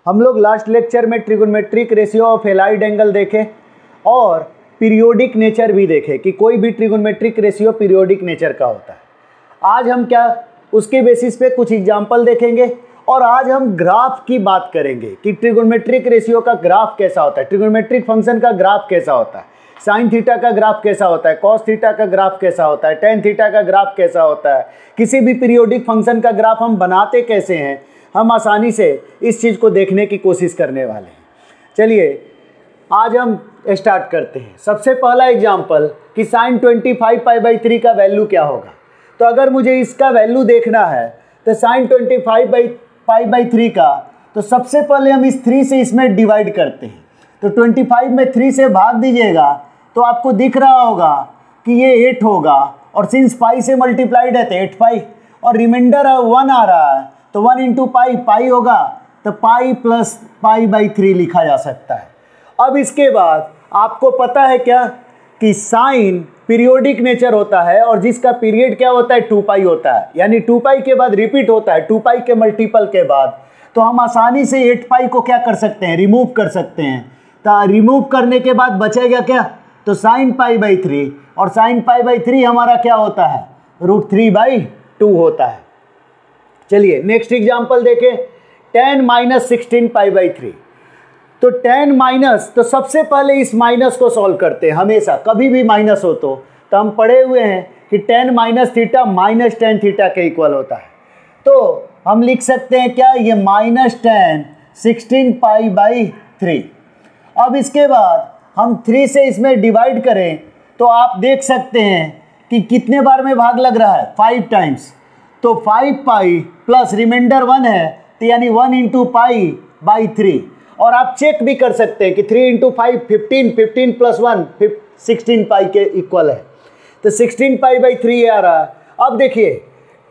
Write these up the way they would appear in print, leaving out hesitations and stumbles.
हम लोग last lecture में trigonometric ratio of halide angle देखे और पीरियोडिक नेचर भी देखे कि कोई भी ट्रिगोनोमेट्रिक रेशियो पीरियोडिक नेचर का होता है। आज हम क्या उसके बेसिस पे कुछ एग्जाम्पल देखेंगे और आज हम ग्राफ की बात करेंगे कि ट्रिगोनोमेट्रिक रेशियो का ग्राफ कैसा होता है, ट्रिगोनोमेट्रिक फंक्शन का ग्राफ कैसा होता है, साइन थीटा का ग्राफ कैसा होता है, कॉस थीटा का ग्राफ कैसा होता है, टेन थीटा का ग्राफ कैसा होता है, किसी भी पीरियोडिक फंक्शन का ग्राफ हम बनाते कैसे हैं, हम आसानी से इस चीज़ को देखने की कोशिश करने वाले हैं। चलिए आज हम स्टार्ट करते हैं। सबसे पहला एग्जाम्पल कि साइन 25π/3 का वैल्यू क्या होगा। तो अगर मुझे इसका वैल्यू देखना है तो साइन 25π/3 का, तो सबसे पहले हम इस 3 से इसमें डिवाइड करते हैं। तो 25 में 3 से भाग दीजिएगा तो आपको दिख रहा होगा कि ये 8 होगा और सिंस पाई से मल्टीप्लाइड है तो 8π और रिमाइंडर 1 आ रहा है तो 1 इंटू पाई होगा तो पाई प्लस π/3 लिखा जा सकता है। अब इसके बाद आपको पता है क्या कि साइन पीरियोडिक नेचर होता है और जिसका पीरियड क्या होता है 2π होता है, यानी 2π के बाद रिपीट होता है 2π के मल्टीपल के बाद। तो हम आसानी से 8π को क्या कर सकते हैं, रिमूव कर सकते हैं। तो रिमूव करने के बाद बचेगा क्या, तो साइन π/3 और साइन π/3 हमारा क्या होता है √3/2 होता है। चलिए नेक्स्ट एग्जांपल देखें, 10 - 16π/3। तो 10 माइनस, तो सबसे पहले इस माइनस को सॉल्व करते हैं। हमेशा कभी भी माइनस हो तो हम पढ़े हुए हैं कि 10 - θ -tan θ के इक्वल होता है। तो हम लिख सकते हैं क्या, ये -10 16π/3। अब इसके बाद हम 3 से इसमें डिवाइड करें तो आप देख सकते हैं कि कितने बार में भाग लग रहा है, 5 टाइम्स। तो 5π प्लस रिमाइंडर 1 है तो यानी 1 इंटू π/3। और आप चेक भी कर सकते हैं कि 3 इंटू 5 15, 15 प्लस 1 16π के इक्वल है। तो 16π/3 आ रहा है। अब देखिए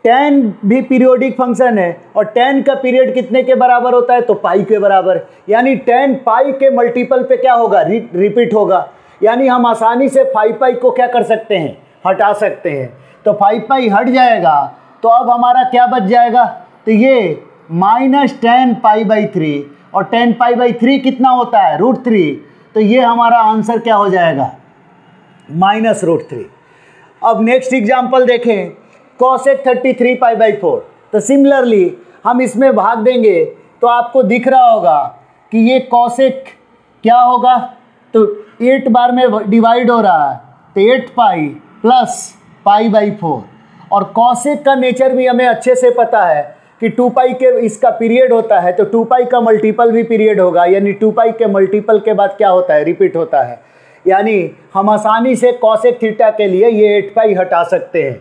10 भी पीरियोडिक फंक्शन है और 10 का पीरियड कितने के बराबर होता है, तो पाई के बराबर, यानी 10 पाई के मल्टीपल पे क्या होगा, रिपीट होगा। यानी हम आसानी से 5π को क्या कर सकते हैं, हटा सकते हैं। तो 5π हट जाएगा तो अब हमारा क्या बच जाएगा, तो ये -10π/3 और 10π/3 कितना होता है √3। तो ये हमारा आंसर क्या हो जाएगा, -√3। अब नेक्स्ट एग्जांपल देखें, cosec 33π/4। तो सिमिलरली हम इसमें भाग देंगे तो आपको दिख रहा होगा कि ये cosec क्या होगा, तो 8 बार में डिवाइड हो रहा है तो 8π प्लस π/4। और cosec का नेचर भी हमें अच्छे से पता है कि 2π के इसका पीरियड होता है तो 2π का मल्टीपल भी पीरियड होगा, यानी 2π के मल्टीपल के बाद क्या होता है, रिपीट होता है। यानी हम आसानी से cosec थीटा के लिए ये 8π हटा सकते हैं।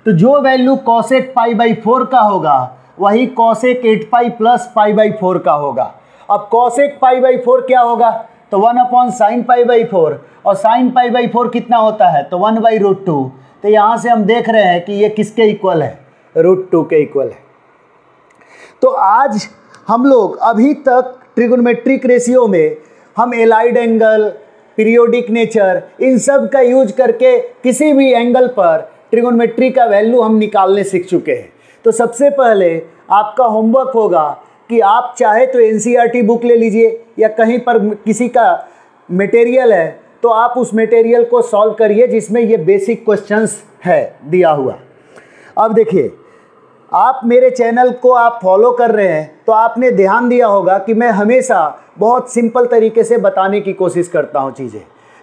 तो जो वैल्यू cosec π/4 का होगा वही cosec 8π प्लस π/4 का होगा। अब cosec π/4 क्या होगा, तो 1/sin π/4 और sin π/4 कितना होता है, तो 1/√2। तो यहाँ से हम देख रहे हैं कि ये किसके इक्वल है, √2 के इक्वल है। तो आज हम लोग अभी तक ट्रिगोनोमेट्रिक रेशियो में हम एलाइड एंगल, पीरियोडिक नेचर, इन सब का यूज करके किसी भी एंगल पर ट्रिगोनोमेट्री का वैल्यू हम निकालने सीख चुके हैं। तो सबसे पहले आपका होमवर्क होगा कि आप चाहे तो एनसीईआरटी बुक ले लीजिए या कहीं पर किसी का मटेरियल है तो आप उस मटेरियल को सॉल्व करिए जिसमें ये बेसिक क्वेश्चंस है दिया हुआ। अब देखिए, आप मेरे चैनल को आप फॉलो कर रहे हैं तो आपने ध्यान दिया होगा कि मैं हमेशा बहुत सिंपल तरीके से बताने की कोशिश करता हूँ चीज़ें।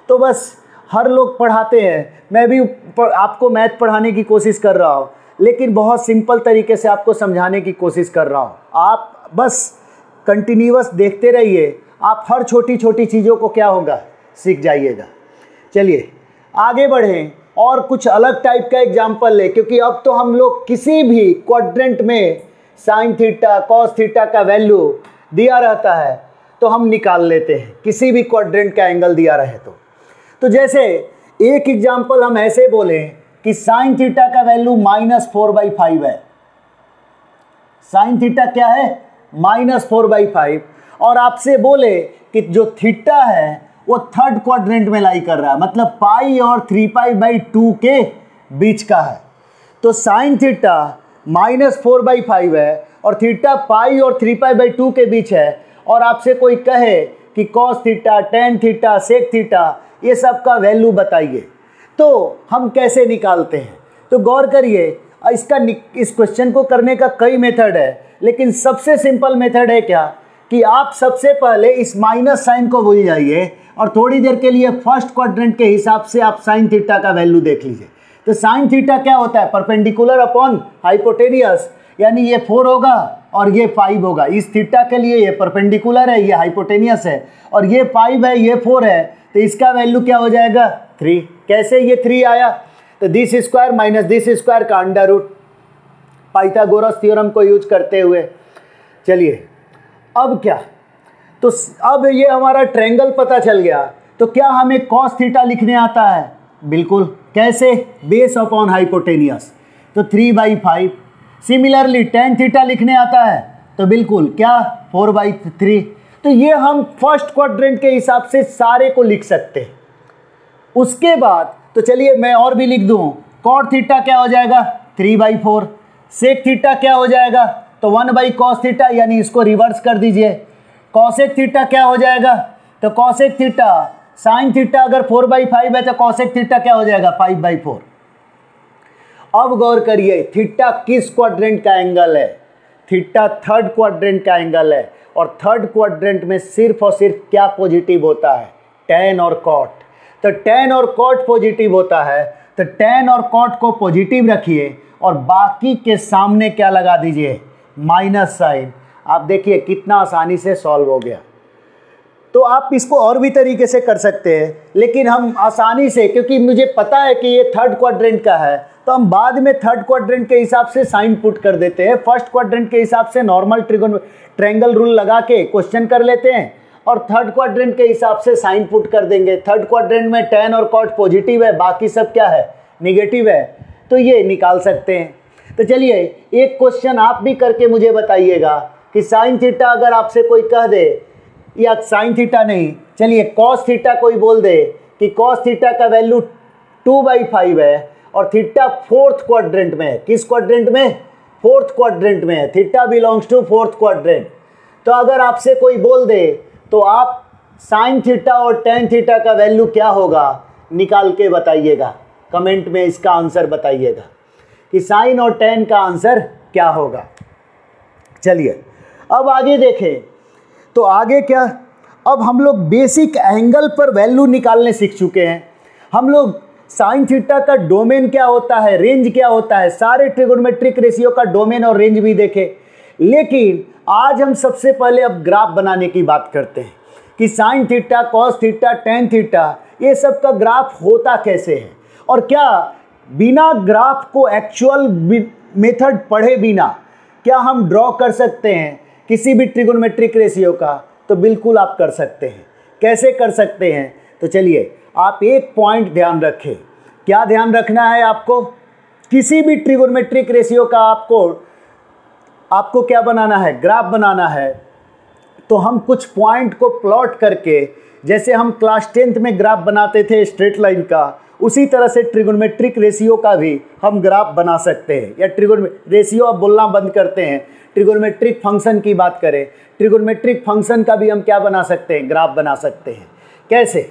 तो बस हर लोग पढ़ाते हैं, मैं भी आपको मैथ पढ़ाने की कोशिश कर रहा हूँ, लेकिन बहुत सिंपल तरीके से आपको समझाने की कोशिश कर रहा हूँ। आप बस कंटिन्यूअस देखते रहिए, आप हर छोटी छोटी चीज़ों को क्या होगा, सीख जाइएगा। चलिए आगे बढ़ें और कुछ अलग टाइप का एग्जाम्पल ले, क्योंकि अब तो हम लोग किसी भी क्वाड्रेंट में साइन थीटा कॉस थीटा का वैल्यू दिया रहता है तो हम निकाल लेते हैं, किसी भी क्वाड्रेंट का एंगल दिया रहे तो जैसे एक एग्जाम्पल हम ऐसे बोलें कि साइन थीटा का वैल्यू -4/5 है। साइन थीटा क्या है, -4/5, और आपसे बोले कि जो थीटा है वो थर्ड क्वाड्रेंट में लाई कर रहा है, मतलब पाई और 3π/2 के बीच का है। तो साइन थीटा -4/5 है और थीटा पाई और 3π/2 के बीच है, और आपसे कोई कहे कि cos theta, tan theta, sec theta, ये सब का वैल्यू बताइए, तो हम कैसे निकालते हैं? तो गौर करिए, इस क्वेश्चन को करने का कई मेथड है, लेकिन सबसे सिंपल मेथड है क्या कि आप सबसे पहले इस माइनस साइन को भूल जाइए और थोड़ी देर के लिए फर्स्ट क्वाड्रेंट के हिसाब से आप साइन थीटा का वैल्यू देख लीजिए। तो साइन थीटा क्या होता है? परपेंडिकुलर अपॉन हाइपोटेनियस, यानी ये 4 होगा और ये 5 होगा। इस थीटा के लिए ये परपेंडिकुलर है, ये हाइपोटेनियस है, और ये 5 है, ये 4 है, तो इसका वैल्यू क्या हो जाएगा? 3। कैसे ये 3 आया? तो this square minus this square का अंडर रूट, पाइथागोरस थ्योरम को यूज करते हुए। चलिए अब क्या, तो अब ये हमारा ट्रायंगल पता चल गया, तो क्या हमें कॉस थीटा लिखने आता है? बिल्कुल। कैसे? बेस अपॉन हाइपोटेनियस, तो 3/5। सिमिलरली टेन थीटा लिखने आता है, तो बिल्कुल क्या? 4/3। तो ये हम फर्स्ट क्वाड्रेंट के हिसाब से सारे को लिख सकते हैं। उसके बाद तो चलिए मैं और भी लिख दूं, कॉट थीटा क्या हो जाएगा? 3/4। सेक थीटा क्या हो जाएगा? तो 1/cos थीटा, यानी इसको रिवर्स कर दीजिए। कॉसेक थीटा क्या हो जाएगा? तो कॉसेक थीटा, साइन थीटा अगर 4/5 है तो कॉसेक थीटा क्या हो जाएगा? 5/4। अब गौर करिए, थीटा किस क्वाड्रेंट का एंगल है? थीटा थर्ड क्वाड्रेंट का एंगल है, और थर्ड क्वाड्रेंट में सिर्फ और सिर्फ क्या पॉजिटिव होता है? टेन और कॉट। तो टेन और कॉट पॉजिटिव होता है, तो टेन और कॉट को पॉजिटिव रखिए और बाकी के सामने क्या लगा दीजिए? Minus sign. आप देखिए कितना आसानी से सॉल्व हो गया। तो आप इसको और भी तरीके से कर सकते हैं, लेकिन हम आसानी से, क्योंकि मुझे पता है कि ये थर्ड क्वाड्रेंट का है, तो हम बाद में थर्ड क्वाड्रेंट के हिसाब से साइन पुट कर देते हैं। फर्स्ट क्वाड्रेंट के हिसाब से नॉर्मल ट्रायंगल रूल लगा के क्वेश्चन कर लेते हैं, और थर्ड क्वाड्रेंट के हिसाब से साइन पुट कर देंगे। थर्ड क्वाड्रेंट में टेन और कॉट पॉजिटिव है, बाकी सब क्या है? निगेटिव है, तो ये निकाल सकते हैं। तो चलिए एक क्वेश्चन आप भी करके मुझे बताइएगा कि साइन थीटा अगर आपसे कोई कह दे, या साइन थीटा नहीं, चलिए कॉस थीटा कोई बोल दे कि कॉस थीटा का वैल्यू 2/5 है और थीटा फोर्थ क्वाड्रेंट में है। किस क्वाड्रेंट में? फोर्थ क्वाड्रेंट में है। Theta belongs to fourth quadrant. तो अगर आपसे कोई बोल दे, तो आप साइन थीटा और टेन थीटा का वैल्यू क्या होगा निकाल के बताइएगा, कमेंट में इसका आंसर बताइएगा कि साइन और टेन का आंसर क्या होगा। चलिए अब आगे देखें, तो आगे क्या, अब हम लोग बेसिक एंगल पर वैल्यू निकालने सीख चुके हैं। हम लोग साइन थीटा का डोमेन क्या होता है, रेंज क्या होता है, सारे ट्रिगोनोमेट्रिक रेशियो का डोमेन और रेंज भी देखे। लेकिन आज हम सबसे पहले अब ग्राफ बनाने की बात करते हैं कि sine theta, cos theta, tan theta, ये सब का ग्राफ होता कैसे है, और क्या बिना ग्राफ को एक्चुअल मेथड पढ़े बिना क्या हम ड्रॉ कर सकते हैं किसी भी ट्रिगोनोमेट्रिक रेशियो का? तो बिल्कुल आप कर सकते हैं। कैसे कर सकते हैं? तो चलिए आप एक पॉइंट ध्यान रखें। क्या ध्यान रखना है आपको? किसी भी ट्रिगोनोमेट्रिक रेशियो का आपको क्या बनाना है? ग्राफ बनाना है। तो हम कुछ पॉइंट को प्लॉट करके, जैसे हम क्लास 10th में ग्राफ बनाते थे स्ट्रेट लाइन का, उसी तरह से ट्रिगोनोमेट्रिक रेशियो का भी हम ग्राफ बना सकते हैं। या रेशियो अब बोलना बंद करते हैं, ट्रिगोनोमेट्रिक फंक्शन की बात करें, ट्रिगोनोमेट्रिक फंक्शन का भी हम क्या बना सकते हैं? ग्राफ बना सकते हैं। कैसे?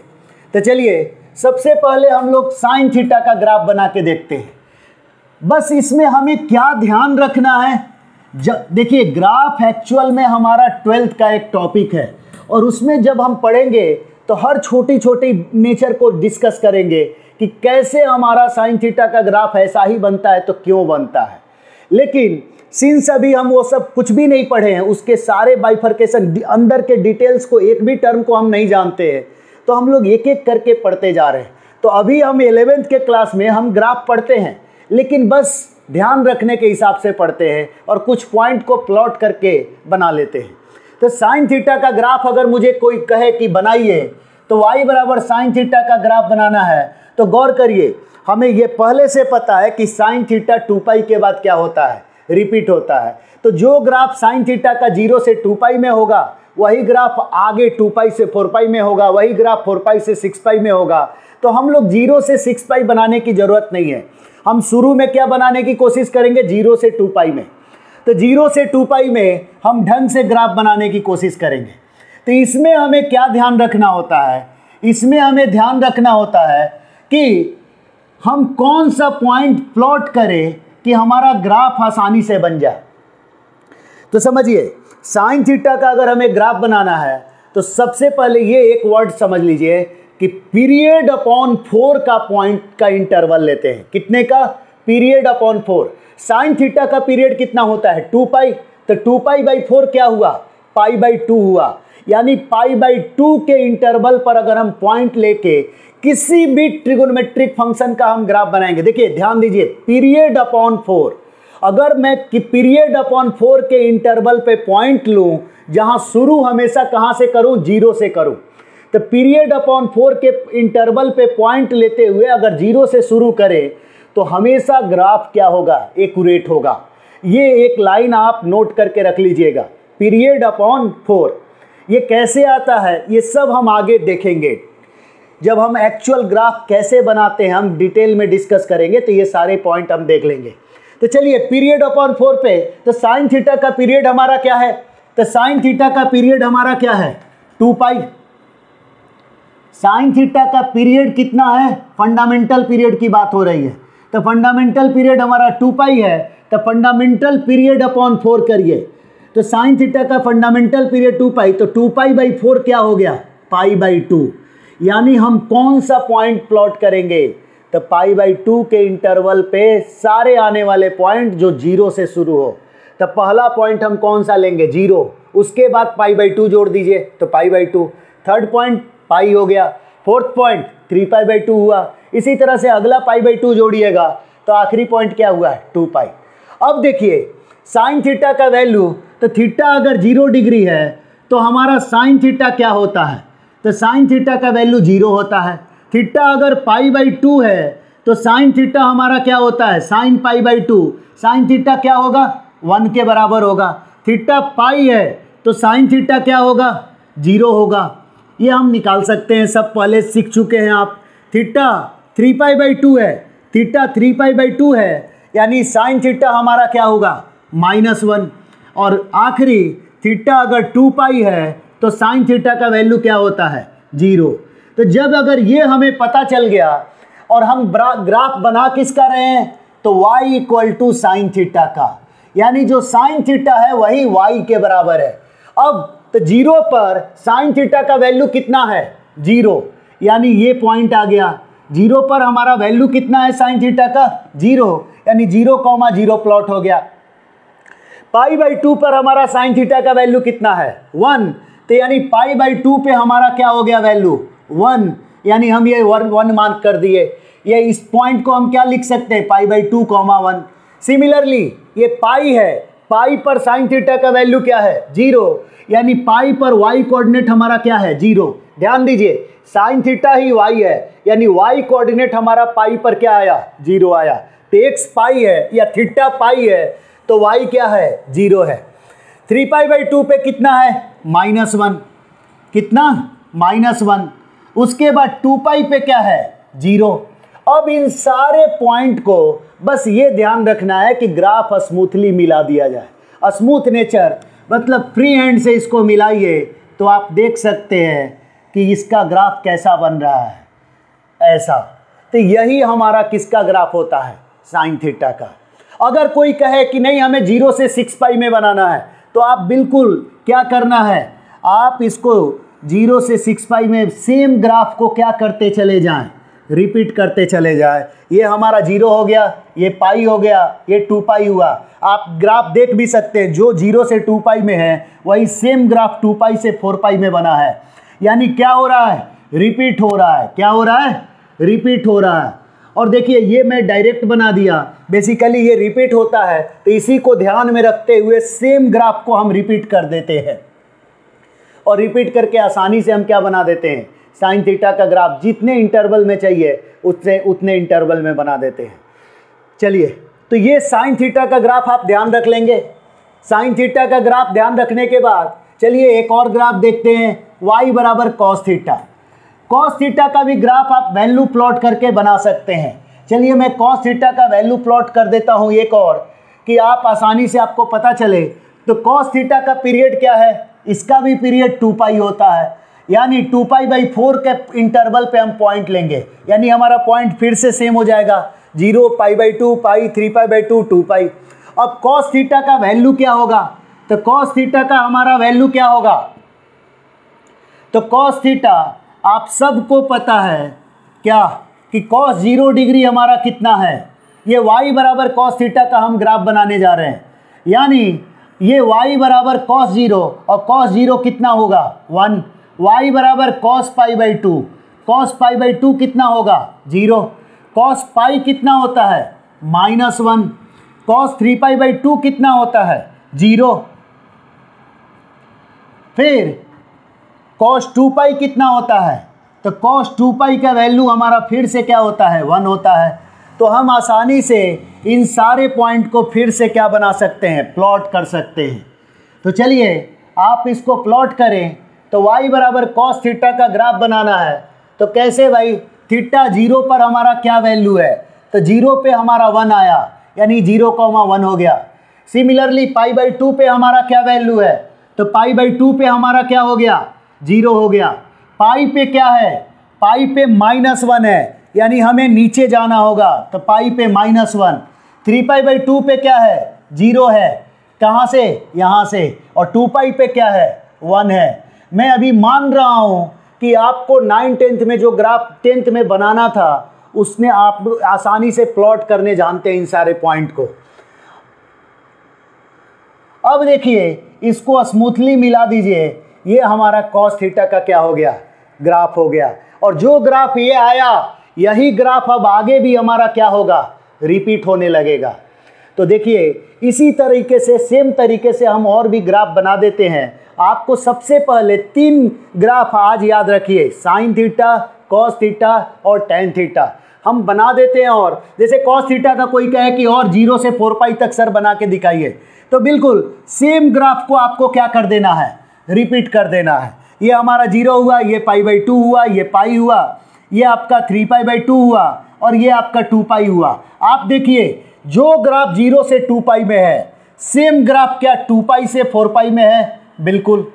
तो चलिए सबसे पहले हम लोग साइन थीटा का ग्राफ बना के देखते हैं। बस इसमें हमें क्या ध्यान रखना है, देखिए ग्राफ एक्चुअल में हमारा 12th का एक टॉपिक है, और उसमें जब हम पढ़ेंगे तो हर छोटी छोटी नेचर को डिस्कस करेंगे कि कैसे हमारा साइन थीटा का ग्राफ ऐसा ही बनता है, तो क्यों बनता है। लेकिन सिंस अभी हम वो सब कुछ भी नहीं पढ़े हैं, उसके सारे बाइफर्केशन अंदर के डिटेल्स को, एक भी टर्म को हम नहीं जानते हैं, तो हम लोग एक एक करके पढ़ते जा रहे हैं। तो अभी हम 11th के क्लास में हम ग्राफ पढ़ते हैं, लेकिन बस ध्यान रखने के हिसाब से पढ़ते हैं और कुछ पॉइंट को प्लॉट करके बना लेते हैं। तो साइन थीटा का ग्राफ अगर मुझे कोई कहे कि बनाइए, तो y बराबर साइन थीटा का ग्राफ बनाना है, तो गौर करिए हमें ये पहले से पता है कि साइन थीटा 2π के बाद क्या होता है? रिपीट होता है। तो जो ग्राफ साइन थीटा का 0 से 2π में होगा, वही ग्राफ आगे 2π से 4π में होगा, वही ग्राफ 4π से 6π में होगा। तो हम लोग 0 से 6π बनाने की ज़रूरत नहीं है, हम शुरू में क्या बनाने की कोशिश करेंगे? 0 से 2π में। तो 0 से 2 पाई में हम ढंग से ग्राफ बनाने की कोशिश करेंगे। तो इसमें हमें क्या ध्यान रखना होता है, इसमें हमें ध्यान रखना होता है कि हम कौन सा पॉइंट प्लॉट करें कि हमारा ग्राफ आसानी से बन जाए। तो समझिए, साइन थीटा का अगर हमें ग्राफ बनाना है तो सबसे पहले ये एक वर्ड समझ लीजिए कि पीरियड अपॉन 4 का पॉइंट का इंटरवल लेते हैं। कितने का? Period upon 4। साइन थीटा का पीरियड कितना होता है? 2 पाई। तो 2 पाई बाई 4 क्या हुआ? पाई बाई 2 हुआ। यानी पाई बाई 2 के इंटरवल पर अगर हम पॉइंट लेके किसी भी ट्रिगोनोमेट्रिक फंक्शन का हम ग्राफ बनाएंगे, देखिए ध्यान दीजिए, पीरियड अपॉन 4, अगर मैं पीरियड अपॉन 4 के इंटरवल पे पॉइंट लूं, जहां शुरू हमेशा कहां से करूं? 0 से करूं। तो पीरियड अपॉन 4 के इंटरवल पे पॉइंट लेते हुए अगर 0 से शुरू करें तो हमेशा ग्राफ क्या होगा? एक्यूरेट होगा। ये एक लाइन आप नोट करके रख लीजिएगा, पीरियड अपॉन 4। ये कैसे आता है ये सब हम आगे देखेंगे, जब हम एक्चुअल ग्राफ कैसे बनाते हैं हम डिटेल में डिस्कस करेंगे, तो ये सारे पॉइंट हम देख लेंगे। तो चलिए, पीरियड अपॉन 4 पे तो साइन थीटा का पीरियड हमारा क्या है? तो साइन थीटा का पीरियड हमारा क्या है? 2 पाई। साइन थीटा का पीरियड कितना है? फंडामेंटल पीरियड की बात हो रही है, तो फंडामेंटल पीरियड हमारा 2 पाई है। तो फंडामेंटल पीरियड अपॉन 4 करिए, तो साइन थीटा का फंडामेंटल पीरियड 2 पाई, तो 2 पाई बाई 4 क्या हो गया? Pi by 2। यानी हम कौन सा पॉइंट प्लॉट करेंगे? तो पाई बाई 2 के इंटरवल पे सारे आने वाले पॉइंट जो 0 से शुरू हो। तो पहला पॉइंट हम कौन सा लेंगे? 0। उसके बाद पाई बाई 2 जोड़ दीजिए तो पाई बाई 2। थर्ड पॉइंट पाई हो गया। फोर्थ पॉइंट 3 पाई बाई 2 हुआ। इसी तरह से अगला पाई बाई 2 जोड़िएगा तो आखिरी पॉइंट क्या हुआ? 2 पाई। अब देखिए, साइन थीटा का वैल्यू, तो थीटा अगर 0 डिग्री है तो हमारा साइन थीटा क्या होता है? तो साइन थीटा का वैल्यू 0 होता है। थीटा अगर पाई बाई 2 है तो साइन थीटा हमारा क्या होता है? Sine pi by 2। Sine theta क्या होगा? 1 के बराबर होगा। थीटा पाई है तो साइन थीटा क्या होगा? 0 होगा। ये हम निकाल सकते हैं, सब पहले सीख चुके हैं आप। थीटा 3 पाई बाई 2 है, थीटा 3 पाई बाई 2 है, यानी साइन थीटा हमारा क्या होगा? -1। और आखिरी थीटा अगर 2 पाई है तो साइन थीटा का वैल्यू क्या होता है? 0। तो जब अगर ये हमें पता चल गया और हम ग्राफ बना किसका रहे हैं? तो y equal to sine theta का, यानी जो साइन थीटा है वही y के बराबर है। अब तो 0 पर साइन थीटा का वैल्यू कितना है? 0। यानी ये पॉइंट आ गया। 0 पर हमारा वैल्यू कितना है साइन थीटा का? 0। यानी 0,0 प्लॉट हो गया। पाई बाई 2 पर हमारा साइन थीटा का वैल्यू कितना है? 1। तो यानी पाई बाई 2 पे हमारा क्या हो गया वैल्यू? 1। यानी हम ये 1 मार्क कर दिए। ये इस पॉइंट को हम क्या लिख सकते हैं? Pi by 2, 1। सिमिलरली ये पाई है, पाई पर साइन थीटा का वैल्यू क्या है? 0। यानी पाई पर y कोऑर्डिनेट हमारा क्या है? 0। ध्यान दीजिए, साइन थीटा ही y है, यानी y कोऑर्डिनेट हमारा पाई पर क्या आया? 0 आया। तो x पाई है या थीटा पाई है तो y क्या है? 0 है। 3 पाई बाई 2 पे कितना है? -1। कितना? -1। उसके बाद 2 पाई पे क्या है? 0। अब इन सारे पॉइंट को बस ये ध्यान रखना है कि ग्राफ स्मूथली मिला दिया जाए। स्मूथ नेचर मतलब फ्री हैंड से इसको मिलाइए तो आप देख सकते हैं कि इसका ग्राफ कैसा बन रहा है, ऐसा। तो यही हमारा किसका ग्राफ होता है? साइन थीटा का। अगर कोई कहे कि नहीं हमें 0 से 6 पाई में बनाना है तो आप बिल्कुल क्या करना है, आप इसको 0 से 6 पाई में सेम ग्राफ को क्या करते चले जाएं? रिपीट करते चले जाए। ये हमारा 0 हो गया, ये पाई हो गया, ये 2 पाई हुआ। आप ग्राफ देख भी सकते हैं, जो 0 से 2 पाई में है वही सेम ग्राफ 2 पाई से 4 पाई में बना है। यानी क्या हो रहा है? रिपीट हो रहा है। क्या हो रहा है? रिपीट हो रहा है। और देखिए, ये मैं डायरेक्ट बना दिया, बेसिकली ये रिपीट होता है, तो इसी को ध्यान में रखते हुए सेम ग्राफ को हम रिपीट कर देते हैं। और रिपीट करके आसानी से हम क्या बना देते हैं? साइन थीटा का ग्राफ जितने इंटरवल में चाहिए उससे उतने इंटरवल में बना देते हैं। चलिए, तो ये साइन थीटा का ग्राफ आप ध्यान रख लेंगे। साइन थीटा का ग्राफ ध्यान रखने के बाद चलिए एक और ग्राफ देखते हैं, y बराबर कॉस थीटा। कॉस थीटा का भी ग्राफ आप वैल्यू प्लॉट करके बना सकते हैं। चलिए मैं कॉस थीटा का वैल्यू प्लॉट कर देता हूँ एक और। कि आप आसानी से आपको पता चले, तो कॉस थीटा का पीरियड क्या है, इसका भी पीरियड 2 पाई होता है, यानी 2 पाई बाई 4 के इंटरवल पे हम पॉइंट लेंगे, यानी हमारा पॉइंट फिर से सेम हो जाएगा 0 pi by 2 pi 3 pi by 2 2 पाई। अब कॉस थीटा का वैल्यू क्या होगा, तो कॉस थीटा का हमारा वैल्यू क्या होगा, तो कॉस थीटा आप सबको पता है क्या कि कॉस 0 डिग्री हमारा कितना है, ये y बराबर कॉस थीटा का हम ग्राफ बनाने जा रहे हैं, यानी ये y बराबर कॉस 0 और कॉस 0 कितना होगा 1, y बराबर cos pi by 2, cos pi by 2 कितना होगा 0, कॉस पाई कितना होता है -1, कॉस 3 पाई बाई 2 कितना होता है 0, फिर कॉस 2 पाई कितना होता है, तो कॉस 2 पाई का वैल्यू हमारा फिर से क्या होता है 1 होता है। तो हम आसानी से इन सारे पॉइंट को फिर से क्या बना सकते हैं, प्लॉट कर सकते हैं। तो चलिए आप इसको प्लॉट करें, तो y बराबर कॉस थीटा का ग्राफ बनाना है, तो कैसे भाई, थीटा 0 पर हमारा क्या वैल्यू है, तो 0 पे हमारा 1 आया, यानी 0,1 हो गया। सिमिलरली पाई बाई 2 पे हमारा क्या वैल्यू है, तो पाई बाई 2 पे हमारा क्या हो गया 0 हो गया। पाई पे क्या है, पाई पे -1 है, यानी हमें नीचे जाना होगा, तो पाई पे -1। 3 पाई बाई 2 पे क्या है 0 है, कहाँ से, यहाँ से, और 2 पाई पे क्या है 1 है। मैं अभी मान रहा हूँ कि आपको 9 10th में जो ग्राफ 10th में बनाना था उसमें आप आसानी से प्लॉट करने जानते हैं इन सारे पॉइंट को। अब देखिए इसको स्मूथली मिला दीजिए, ये हमारा कॉस थीटा का क्या हो गया, ग्राफ हो गया, और जो ग्राफ ये आया यही ग्राफ अब आगे भी हमारा क्या होगा, रिपीट होने लगेगा। तो देखिए इसी तरीके से सेम तरीके से हम और भी ग्राफ बना देते हैं। आपको सबसे पहले 3 ग्राफ आज याद रखिए, साइन थीटा, कॉस थीटा और टेन थीटा हम बना देते हैं। और जैसे कॉस थीटा का कोई कहे कि और 0 से 4 पाई तक सर बना के दिखाइए, तो बिल्कुल सेम ग्राफ को आपको क्या कर देना है, रिपीट कर देना है। ये हमारा 0 हुआ, ये पाई बाई 2 हुआ, ये पाई हुआ, ये आपका 3 पाई बाई 2 हुआ, और ये आपका 2 पाई हुआ। आप देखिए जो ग्राफ 0 से 2 पाई में है, सेम ग्राफ क्या 2 पाई से 4 पाई में है, बिल्कुल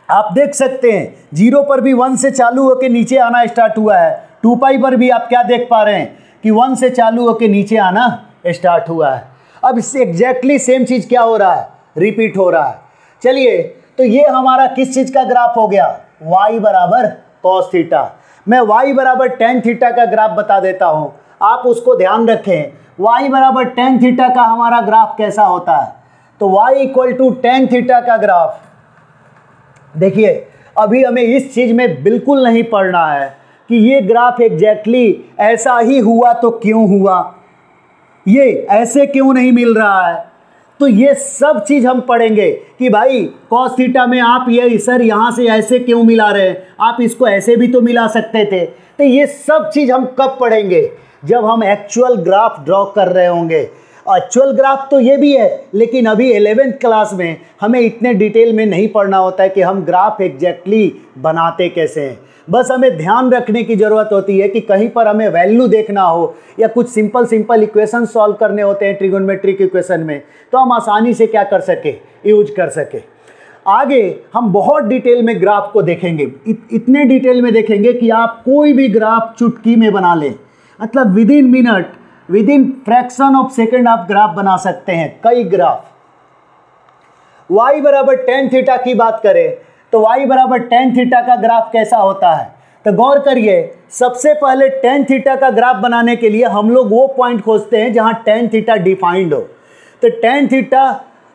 आप देख सकते हैं 0 पर भी 1 से चालू होकर नीचे आना स्टार्ट हुआ है, 2 पाई पर भी आप क्या देख पा रहे हैं कि 1 से चालू होकर नीचे आना स्टार्ट हुआ है। अब इससे एग्जैक्टली सेम चीज़ क्या हो रहा है, रिपीट हो रहा है। चलिए तो ये हमारा किस चीज़ का ग्राफ हो गया, y बराबर कॉस थीटा। मैं y बराबर टेन थीटा का ग्राफ बता देता हूँ, आप उसको ध्यान रखें। y बराबर टेन थीटा का हमारा ग्राफ कैसा होता है, तो y equal to tan theta का ग्राफ। देखिए अभी हमें इस चीज़ में बिल्कुल नहीं पढ़ना है कि ये ग्राफ एग्जैक्टली ऐसा ही हुआ तो क्यों हुआ, ये ऐसे क्यों नहीं मिल रहा है। तो ये सब चीज़ हम पढ़ेंगे कि भाई कॉस थीटा में आप ये सर यहाँ से ऐसे क्यों मिला रहे हैं, आप इसको ऐसे भी तो मिला सकते थे। तो ये सब चीज़ हम कब पढ़ेंगे, जब हम एक्चुअल ग्राफ ड्रॉ कर रहे होंगे। एक्चुअल ग्राफ तो ये भी है, लेकिन अभी 11th क्लास में हमें इतने डिटेल में नहीं पढ़ना होता है कि हम ग्राफ एग्जैक्टली बनाते कैसे हैं। बस हमें ध्यान रखने की ज़रूरत होती है कि कहीं पर हमें वैल्यू देखना हो या कुछ सिंपल इक्वेशन सॉल्व करने होते हैं ट्रिगोनोमेट्रिक इक्वेशन में, तो हम आसानी से क्या कर सके, यूज कर सके। आगे हम बहुत डिटेल में ग्राफ को देखेंगे, इतने डिटेल में देखेंगे कि आप कोई भी ग्राफ चुटकी में बना लें, मतलब with in minute, with in fraction of second आप ग्राफ बना सकते हैं, कई ग्राफ। y बराबर टेन थीटा की बात करें तो y बराबर टेन थीटा का ग्राफ कैसा होता है, तो गौर करिए। सबसे पहले टेन थीटा का ग्राफ बनाने के लिए हम लोग वो पॉइंट खोजते हैं जहां टेन थीटा डिफाइंड हो। तो tan theta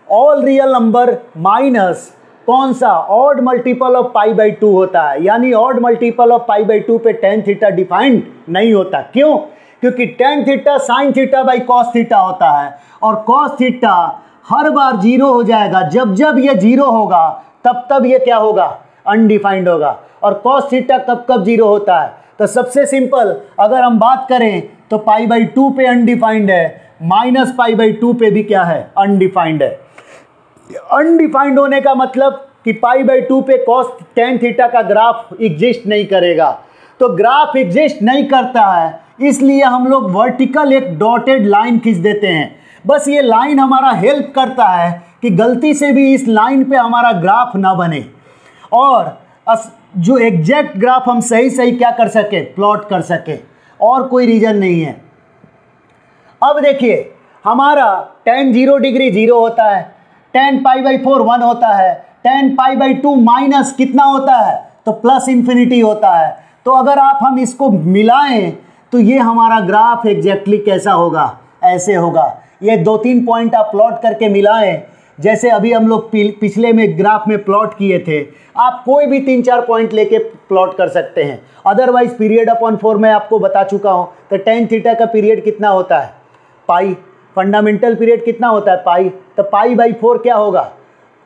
all real number minus कौन सा, odd multiple of pi by 2 होता है, यानी odd multiple of pi by 2 पे टेन थीटा डिफाइंड नहीं होता। क्यों, क्योंकि tan theta sine theta by cos theta होता है, और कॉस थीटा हर बार 0 हो जाएगा। जब जब ये 0 होगा तब तब ये क्या होगा, अनडिफाइंड होगा। और कॉस थीटा कब कब 0 होता है, तो सबसे सिंपल अगर हम बात करें तो पाई बाई 2 पे अनडिफाइंड है, माइनस पाई बाई 2 पे भी क्या है, अनडिफाइंड है। अनडिफाइंड होने का मतलब कि पाई बाई 2 पे कॉस टेन थीटा का ग्राफ एग्जिस्ट नहीं करेगा। तो ग्राफ एग्जिस्ट नहीं करता है, इसलिए हम लोग वर्टिकल एक डॉटेड लाइन खींच देते हैं। बस ये लाइन हमारा हेल्प करता है कि गलती से भी इस लाइन पे हमारा ग्राफ ना बने और जो एग्जैक्ट ग्राफ हम सही सही क्या कर सके, प्लॉट कर सके, और कोई रीजन नहीं है। अब देखिए हमारा tan 0 डिग्री 0 होता है, tan π/4 1 होता है, tan π/2 माइनस कितना होता है, तो प्लस इन्फिनिटी होता है। तो अगर हम इसको मिलाएं तो ये हमारा ग्राफ एग्जैक्टली कैसा होगा, ऐसे होगा। ये 2-3 पॉइंट आप प्लॉट करके मिलाएं, जैसे अभी हम लोग पिछले में ग्राफ में प्लॉट किए थे। आप कोई भी 3-4 पॉइंट लेके प्लॉट कर सकते हैं। अदरवाइज पीरियड अपॉन 4 मैं आपको बता चुका हूँ। तो tan थीटा का पीरियड कितना होता है, पाई। फंडामेंटल पीरियड कितना होता है, पाई। तो π/4 क्या होगा,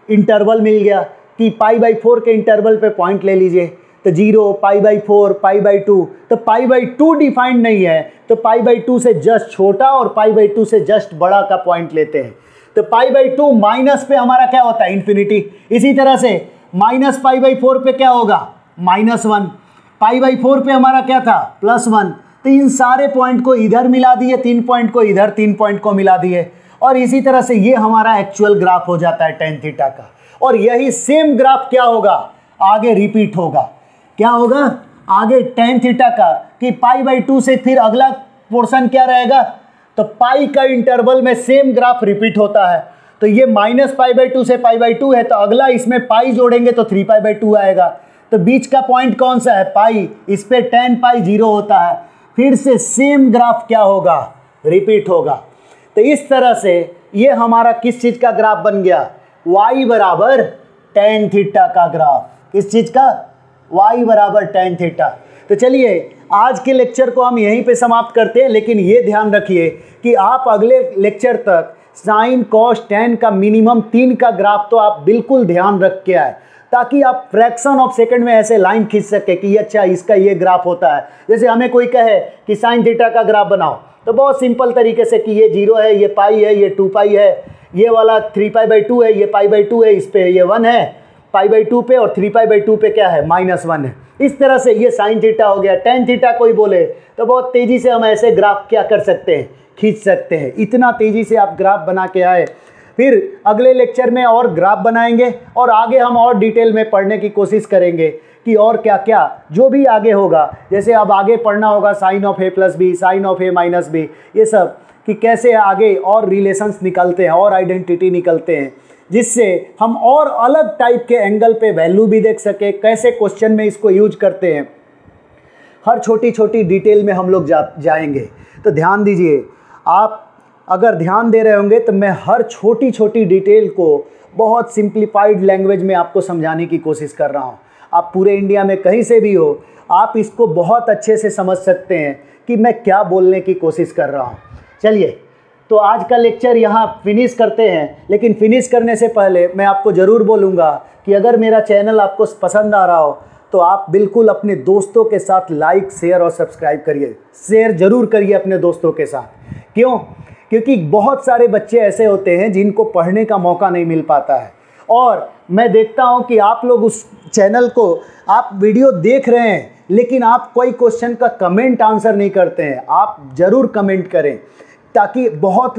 इंटरवल मिल गया कि π/4 के इंटरवल पे पॉइंट ले लीजिए। तो 0, π/4, π/2। तो π/2 डिफाइंड नहीं है, तो π/2 से जस्ट छोटा और π/2 से जस्ट बड़ा का पॉइंट लेते हैं। तो π/2 माइनस पे हमारा क्या होता है, इन्फिनिटी। इसी तरह से माइनस π/4 पे क्या होगा, -1। π/4 पे हमारा क्या था, +1। तो इन सारे पॉइंट को इधर मिला दिए, 3 पॉइंट को इधर, 3 पॉइंट को मिला दिए, और इसी तरह से ये हमारा एक्चुअल ग्राफ हो जाता है tan थीटा का। और यही सेम ग्राफ क्या होगा, आगे रिपीट होगा। क्या होगा आगे tan थीटा का, कि π/2 से फिर अगला पोर्शन क्या रहेगा, तो पाई का इंटरवल में सेम ग्राफ रिपीट होता है। तो ये -π/2 से π/2 है, तो अगला इसमें पाई जोड़ेंगे तो 3π/2 आएगा। तो बीच का पॉइंट कौन सा है, पाई। इस पे tan π 0 होता है। फिर से सेम ग्राफ क्या होगा, रिपीट होगा। तो इस तरह से ये हमारा किस चीज़ का ग्राफ बन गया, y बराबर tan थीटा का ग्राफ। किस चीज़ का, y बराबर tan थीटा। तो चलिए आज के लेक्चर को हम यहीं पे समाप्त करते हैं, लेकिन ये ध्यान रखिए कि आप अगले लेक्चर तक साइन कॉस tan का मिनिमम 3 का ग्राफ तो आप बिल्कुल ध्यान रख के आए, ताकि आप फ्रैक्शन ऑफ सेकंड में ऐसे लाइन खींच सके कि अच्छा इसका ये ग्राफ होता है। जैसे हमें कोई कहे कि साइन थीटा का ग्राफ बनाओ, तो बहुत सिंपल तरीके से कि ये 0 है, ये पाई है, ये 2π है, ये वाला 3π/2 है, ये π/2 है, इस पे ये 1 है π/2 पे, और 3π/2 पे क्या है, -1 है। इस तरह से ये साइन थीटा हो गया। tan थीटा कोई बोले तो बहुत तेज़ी से हम ऐसे ग्राफ क्या कर सकते हैं, खींच सकते हैं। इतना तेज़ी से आप ग्राफ बना के आए। फिर अगले लेक्चर में और ग्राफ बनाएंगे और आगे हम और डिटेल में पढ़ने की कोशिश करेंगे कि और क्या क्या जो भी आगे होगा। जैसे अब आगे पढ़ना होगा sine of a + b, sine of a - b, ये सब कि कैसे आगे और रिलेशंस निकलते हैं और आइडेंटिटी निकलते हैं, जिससे हम और अलग टाइप के एंगल पे वैल्यू भी देख सके, कैसे क्वेश्चन में इसको यूज करते हैं। हर छोटी छोटी डिटेल में हम लोग जाएंगे। तो ध्यान दीजिए, आप अगर ध्यान दे रहे होंगे तो मैं हर छोटी छोटी डिटेल को बहुत सिंप्लीफाइड लैंग्वेज में आपको समझाने की कोशिश कर रहा हूँ। आप पूरे इंडिया में कहीं से भी हो, आप इसको बहुत अच्छे से समझ सकते हैं कि मैं क्या बोलने की कोशिश कर रहा हूँ। चलिए तो आज का लेक्चर यहाँ फिनिश करते हैं, लेकिन फिनिश करने से पहले मैं आपको ज़रूर बोलूँगा कि अगर मेरा चैनल आपको पसंद आ रहा हो तो आप बिल्कुल अपने दोस्तों के साथ लाइक, शेयर और सब्सक्राइब करिए। शेयर ज़रूर करिए अपने दोस्तों के साथ। क्यों? क्योंकि बहुत सारे बच्चे ऐसे होते हैं जिनको पढ़ने का मौका नहीं मिल पाता है, और मैं देखता हूँ कि आप लोग उस चैनल को आप वीडियो देख रहे हैं, लेकिन आप कोई क्वेश्चन का कमेंट आंसर नहीं करते हैं। आप ज़रूर कमेंट करें, ताकि बहुत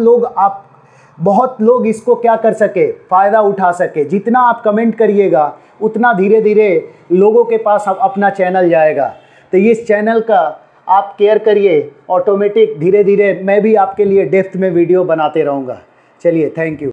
लोग इसको क्या कर सके, फ़ायदा उठा सके। जितना आप कमेंट करिएगा उतना धीरे धीरे लोगों के पास अपना चैनल जाएगा। तो इस चैनल का आप केयर करिए, ऑटोमेटिक धीरे धीरे मैं भी आपके लिए डेप्थ में वीडियो बनाते रहूँगा। चलिए, थैंक यू।